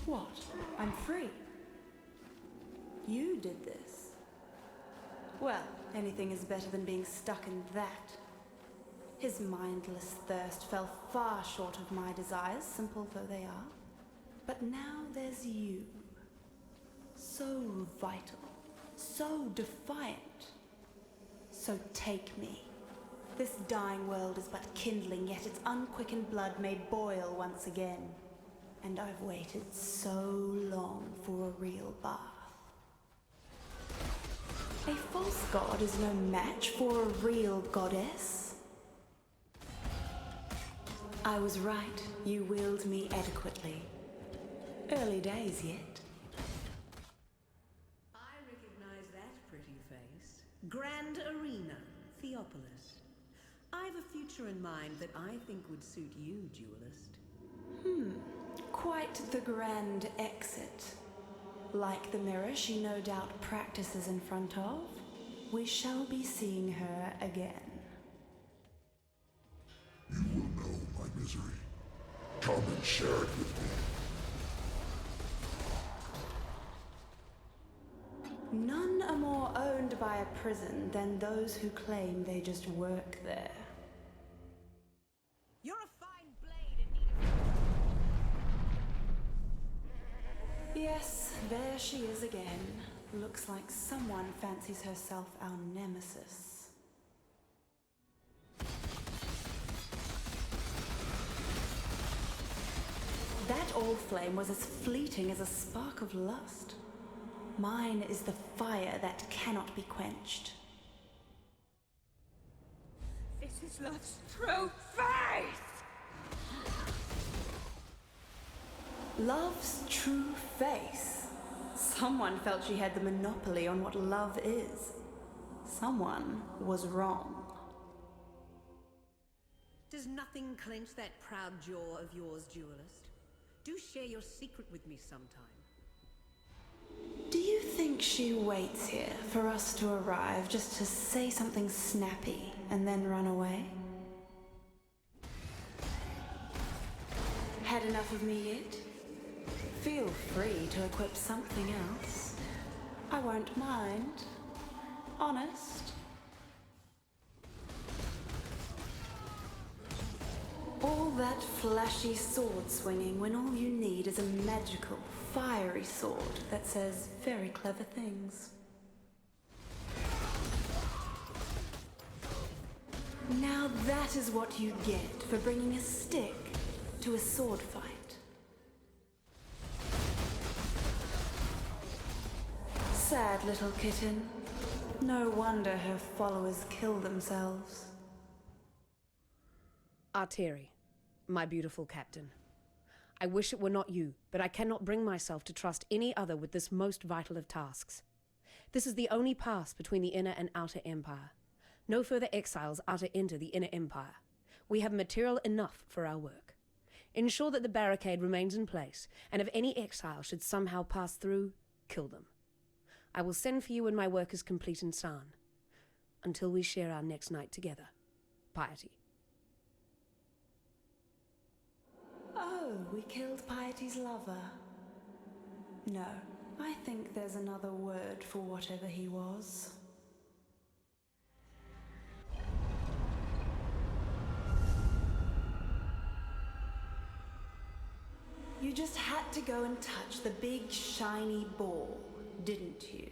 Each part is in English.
What? I'm free. You did this. Well, anything is better than being stuck in that. His mindless thirst fell far short of my desires, simple though they are. But now there's you. So vital, so defiant. So take me. This dying world is but kindling, yet its unquickened blood may boil once again. And I've waited so long for a real bath. A false god is no match for a real goddess. I was right, you willed me adequately. Early days yet. I recognize that pretty face. Grand Arena, Theopolis. I've a future in mind that I think would suit you, duelist. Quite the grand exit. Like the mirror she no doubt practices in front of, we shall be seeing her again. You will know my misery. Come and share it with me. None are more owned by a prison than those who claim they just work there. You're a fine blade in need of... Yes, there she is again. Looks like someone fancies herself our nemesis. That old flame was as fleeting as a spark of lust. Mine is the fire that cannot be quenched. This is love's true face! Love's true face. Someone felt she had the monopoly on what love is. Someone was wrong. Does nothing clench that proud jaw of yours, duelist? Do share your secret with me sometime. Do you think she waits here for us to arrive just to say something snappy and then run away? Had enough of me yet? Feel free to equip something else. I won't mind. Honest. All that flashy sword swinging when all you need is a magical, fiery sword that says very clever things. Now that is what you get for bringing a stick to a sword fight. Sad little kitten. No wonder her followers kill themselves. Arteri, my beautiful captain. I wish it were not you, but I cannot bring myself to trust any other with this most vital of tasks. This is the only pass between the inner and outer empire. No further exiles are to enter the inner empire. We have material enough for our work. Ensure that the barricade remains in place, and if any exile should somehow pass through, kill them. I will send for you when my work is complete in San. Until we share our next night together. Piety. Oh, we killed Piety's lover. No, I think there's another word for whatever he was. You just had to go and touch the big shiny ball, didn't you?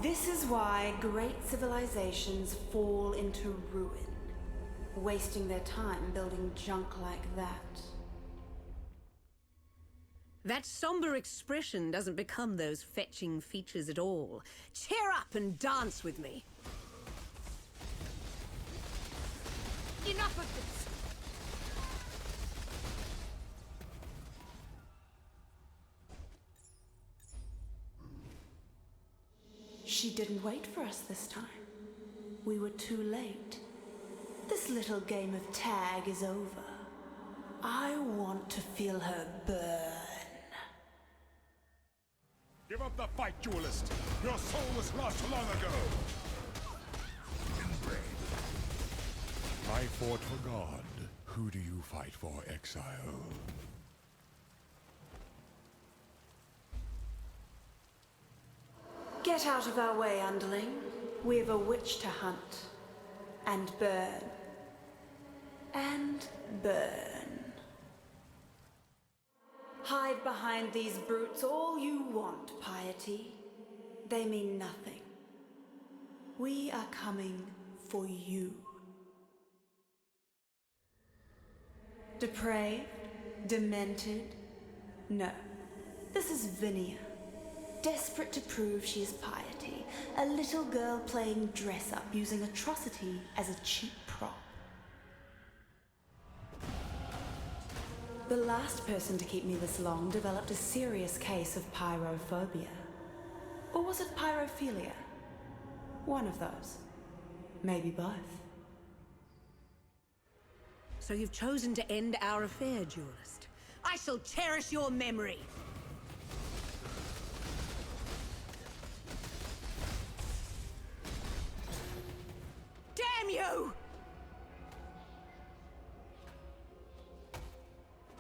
This is why great civilizations fall into ruin, wasting their time building junk like that. That somber expression doesn't become those fetching features at all. Cheer up and dance with me. Enough of this! She didn't wait for us this time. We were too late. This little game of tag is over. I want to feel her burn. the fight, duelist! Your soul was lost long ago! I fought for God. Who do you fight for, Exile? Get out of our way, underling. We've a witch to hunt. And burn. And burn. Hide behind these brutes all you want, piety. They mean nothing. We are coming for you. Depraved? Demented? No. This is Vinia. Desperate to prove she is piety. A little girl playing dress-up, using atrocity as a cheap prop. The last person to keep me this long developed a serious case of pyrophobia. Or was it pyrophilia? One of those. Maybe both. So you've chosen to end our affair, duelist. I shall cherish your memory. Damn you!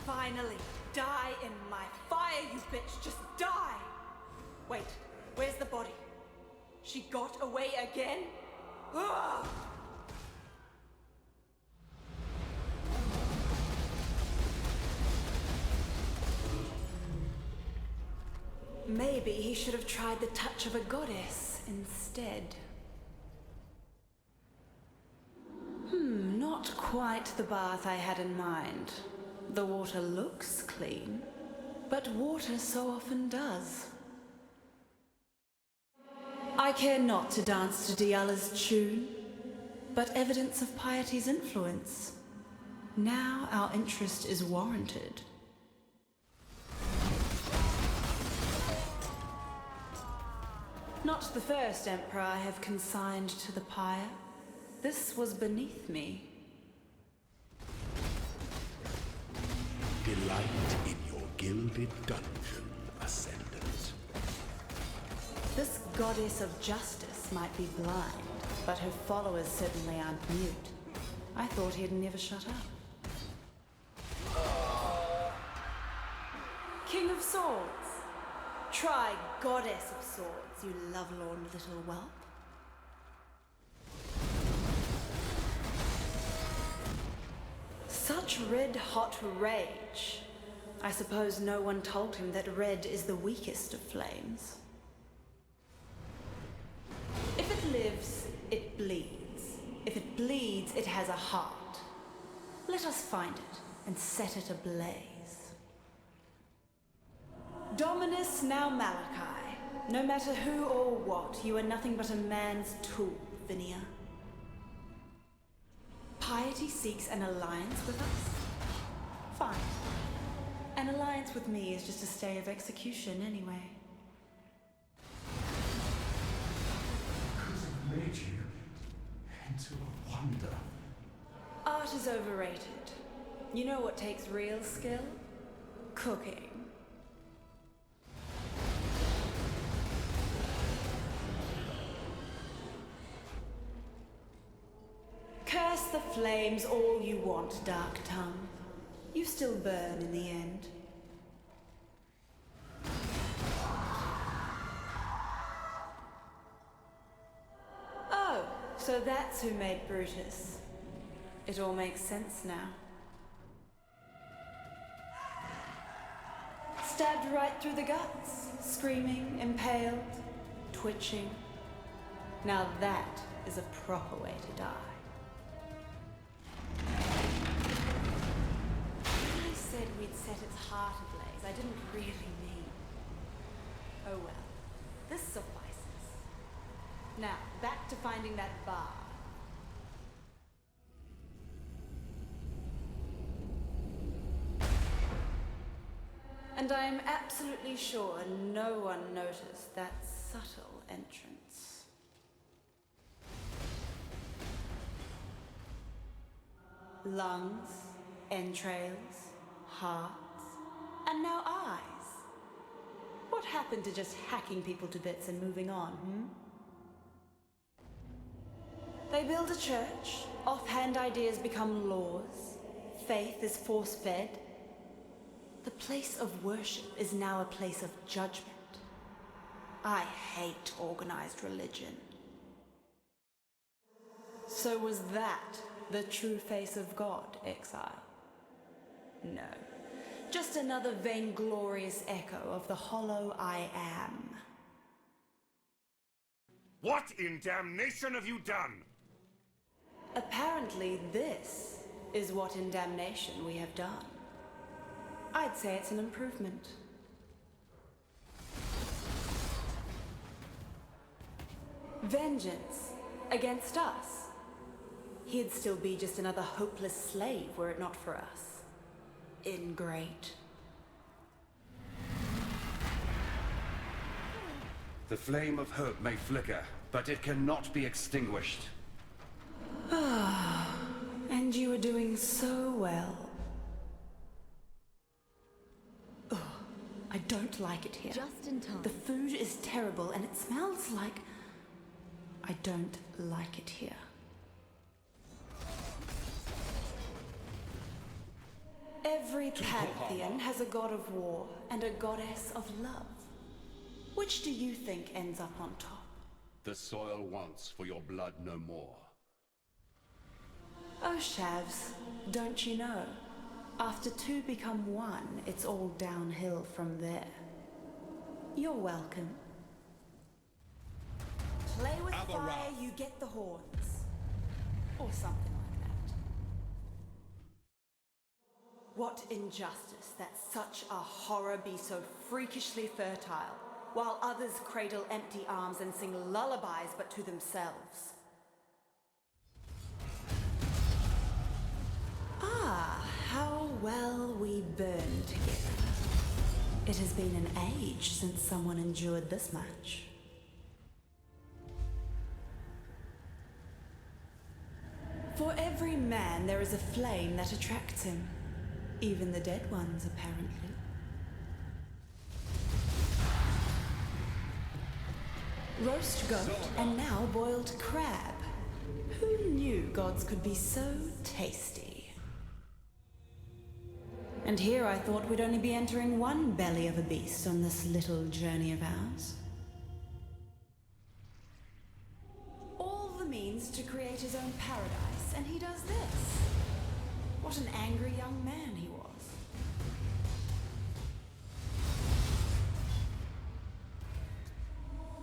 Finally, die in my fire, you bitch! Just die! Wait, where's the body? She got away again? Ugh! Maybe he should have tried the touch of a goddess instead. Not quite the bath I had in mind. The water looks clean, but water so often does. I care not to dance to Diala's tune, but evidence of piety's influence. Now our interest is warranted. Not the first emperor I have consigned to the pyre. This was beneath me. Delight in your gilded dungeon, Ascendant. This goddess of justice might be blind, but her followers certainly aren't mute. I thought he'd never shut up. King of Swords. Try Goddess of Swords, you lovelorn little whelp. Such red-hot rage. I suppose no one told him that red is the weakest of flames. If it lives, it bleeds. If it bleeds, it has a heart. Let us find it and set it ablaze. Dominus now Malachi. No matter who or what, you are nothing but a man's tool, Vinia. Piety seeks an alliance with us? Fine. An alliance with me is just a stay of execution anyway. Could have made you into a wonder. Art is overrated. You know what takes real skill? Cooking. Curse the flames all you want, Dark Tongue. You still burn in the end. Oh, so that's who made Brutus. It all makes sense now. Stabbed right through the guts, screaming, impaled, twitching. Now that is a proper way to die. When I said we'd set its heart ablaze, I didn't really mean. Oh well, this suffices. Now, back to finding that bar. And I am absolutely sure no one noticed that subtle entrance. Lungs, entrails, hearts, and now eyes. What happened to just hacking people to bits and moving on, They build a church, offhand ideas become laws, faith is force-fed. The place of worship is now a place of judgment. I hate organized religion. So was that the true face of God, Exile? No. Just another vainglorious echo of the hollow I am. What in damnation have you done? Apparently this is what in damnation we have done. I'd say it's an improvement. Vengeance against us. He'd still be just another hopeless slave were it not for us. Ingrate. The flame of hope may flicker, but it cannot be extinguished. And you are doing so well. Ugh, I don't like it here. Just in time. The food is terrible and it smells like... I don't like it here. Every pantheon has a god of war and a goddess of love. Which do you think ends up on top? The soil wants for your blood no more. Oh, Shavs, don't you know? After two become one, it's all downhill from there. You're welcome. Play with fire, you get the horns. Or something like that. What injustice that such a horror be so freakishly fertile, while others cradle empty arms and sing lullabies but to themselves. Ah, how well we burn together. It has been an age since someone endured this much. For every man there is a flame that attracts him. Even the dead ones, apparently. Roast goat and now boiled crab. Who knew gods could be so tasty? And here I thought we'd only be entering one belly of a beast on this little journey of ours. All the means to create his own paradise, and he does this. What an angry young man he was.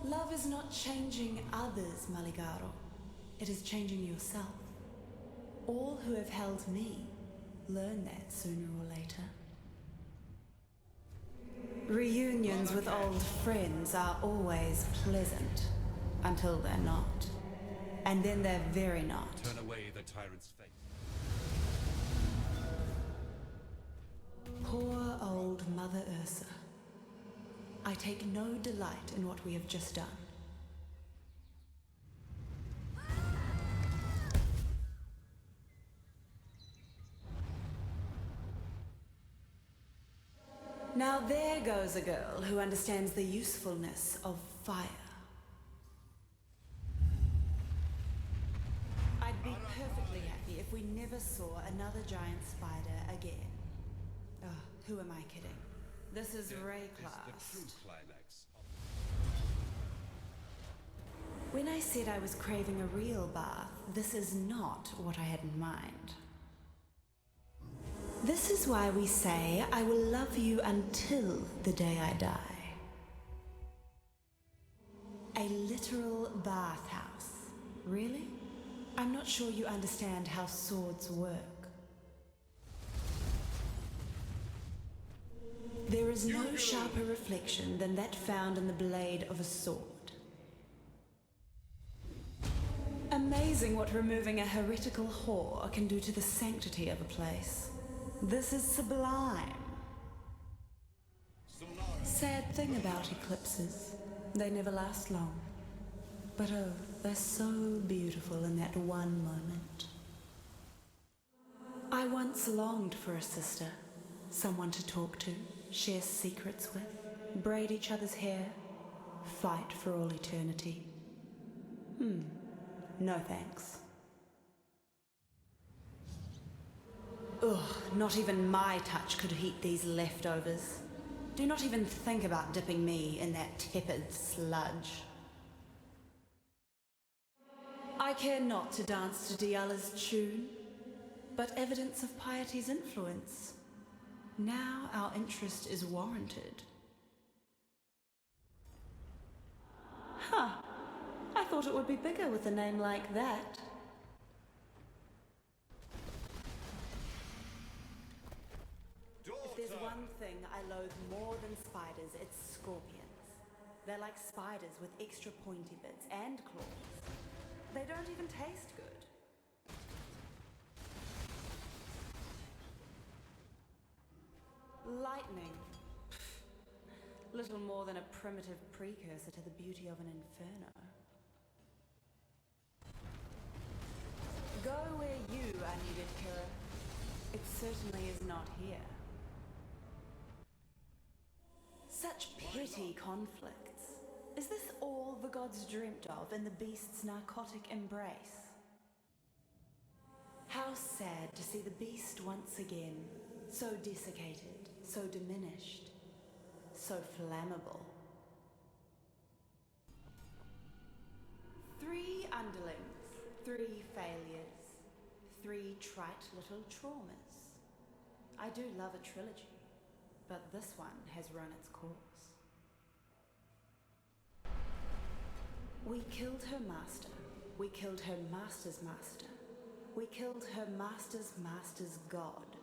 Love is not changing others, Maligaro. It is changing yourself. All who have held me learn that sooner or later. Reunions with old friends are always pleasant, until they're not. And then they're very not. Turn away the tyrant's face. Poor old Mother Ursa. I take no delight in what we have just done. Now there goes a girl who understands the usefulness of fire. I'd be perfectly happy if we never saw another giant spider again. Oh, who am I kidding? This is Ray class. The true climax. When I said I was craving a real bath, this is not what I had in mind. This is why we say, I will love you until the day I die. A literal bathhouse. Really? I'm not sure you understand how swords work. There is no sharper reflection than that found in the blade of a sword. Amazing what removing a heretical whore can do to the sanctity of a place. This is sublime. Sad thing about eclipses, they never last long. But oh, they're so beautiful in that one moment. I once longed for a sister, someone to talk to, share secrets with, Braid each other's hair? Fight for all eternity? No thanks. Ugh, not even my touch could heat these leftovers. Do not even think about dipping me in that tepid sludge. I care not to dance to Diala's tune, but evidence of piety's influence. Now our interest is warranted. Huh. I thought it would be bigger with a name like that. If there's one thing I loathe more than spiders, it's scorpions. They're like spiders with extra pointy bits and claws. They don't even taste good. Lightning. Little more than a primitive precursor to the beauty of an inferno. Go where you are needed, Kira. It certainly is not here. Such petty conflicts. Is this all the gods dreamt of in the beast's narcotic embrace? How sad to see the beast once again, so desiccated, so diminished, so flammable. 3 underlings, 3 failures, 3 trite little traumas. I do love a trilogy, but this one has run its course. We killed her master. We killed her master's master. We killed her master's master's god.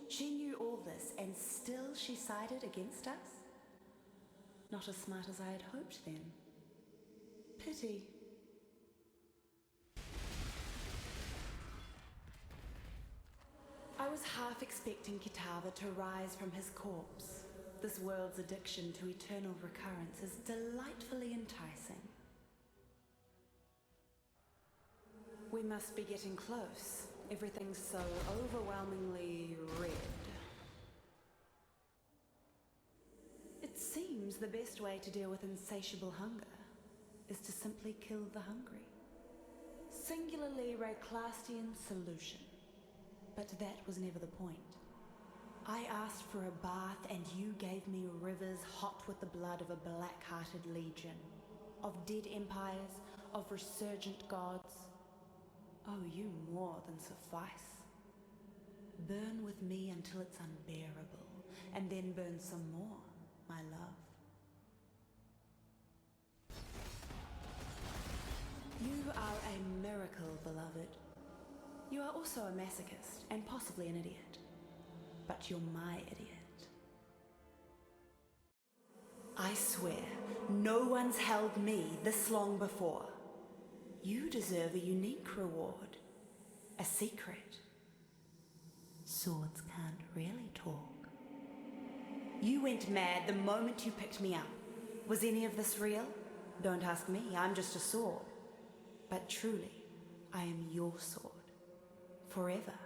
She knew all this, and still she sided against us? Not as smart as I had hoped then. Pity. I was half expecting Kitava to rise from his corpse. This world's addiction to eternal recurrence is delightfully enticing. We must be getting close. Everything's so overwhelmingly red. It seems the best way to deal with insatiable hunger is to simply kill the hungry. Singularly Rayclastian solution. But that was never the point. I asked for a bath and you gave me rivers hot with the blood of a black-hearted legion, of dead empires, of resurgent gods. Oh, you more than suffice. Burn with me until it's unbearable, and then burn some more, my love. You are a miracle, beloved. You are also a masochist, and possibly an idiot. But you're my idiot. I swear, no one's held me this long before. You deserve a unique reward. A secret. Swords can't really talk. You went mad the moment you picked me up. Was any of this real? Don't ask me, I'm just a sword. But truly, I am your sword. Forever.